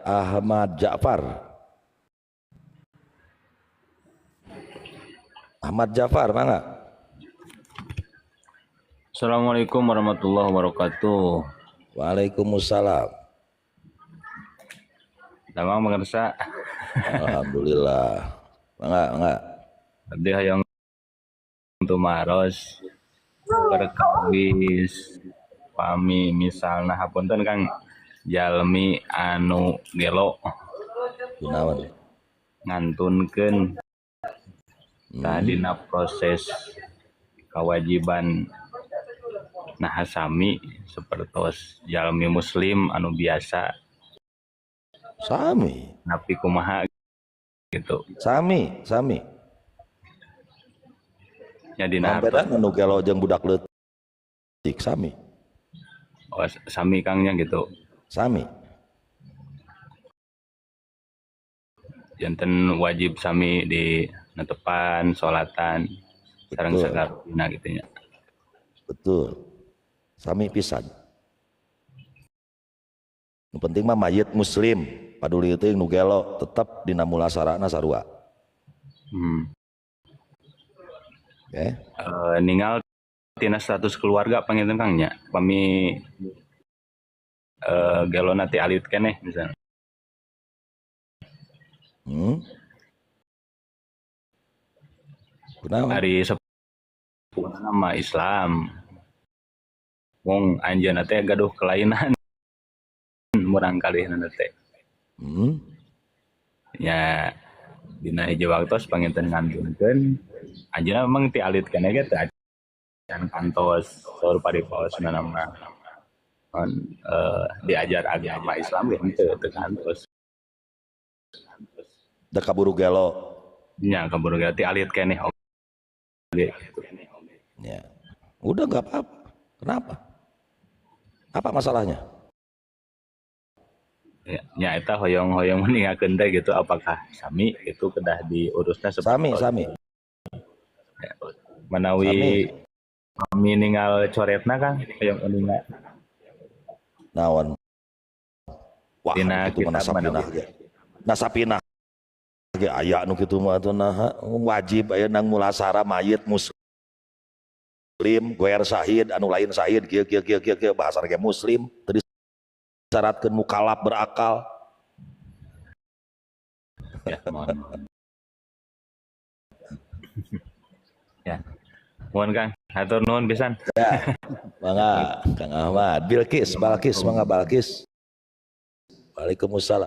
Ahmad Ja'far. Ahmad Ja'far, mana? Assalamualaikum warahmatullahi wabarakatuh. Waalaikumsalam. Damang mengersa. Alhamdulillah. Enggak. Tadi hayang tumaros perkawis pami misalna hapunten Kang jalmi anu gelo Gunawan. ngantunkeun dina proses kewajiban nah sami sapertos jalmi muslim anu biasa Sami. napi kumaha gitu. Sami. Nya dina Beda anu gelo jeung budak leutik sami. oh, sami Kangnya gitu. Sami. Janten wajib sami di netepan sholatan sareng sagarina gitu nya. Betul. Sami pisan. Yang penting mah mayit muslim paduli itu nu gelo tetap dina mulasarana sarua. Oke. Ningal tina status keluarga panginten Kangnya pami gelo nanti alit keneh misalnya. Ari sepuh nama Islam. Wong anjeunna teh gaduh kelainan murang kalihna teh. Ya dina hiji waktos panginten ngantunkeun anjeunna memang ti alit keneh ge teh can kantos saur paripaosna nama diajar agama Islam ge teu kantos. Da kaburu gelo. Nya kaburu gelo ti alit keneh oge. Ya. Udah enggak apa-apa. Kenapa? Apa masalahnya? Ya eta hoyong-hoyong meningakeun teh gitu apakah sami itu kedah diurusna Sami. Ya, manawi kami ninggal coretna Kang hoyong uninga. Naon? Wah, Dina itu mana sapinah ge. Nah sapinah ge aya nu kitu mah atuh wajib aya nang mulasara mayit muslim goer syahid anu lain syahid kieu bahasa ge muslim teu disyaratkeun mukallaf berakal. Ya, mohon. Ya. Mohon Kang, hatur nuhun pisan. Ya. Mangga Kang Ahmad, Balkis, mangga Balkis. Waalaikumsalam.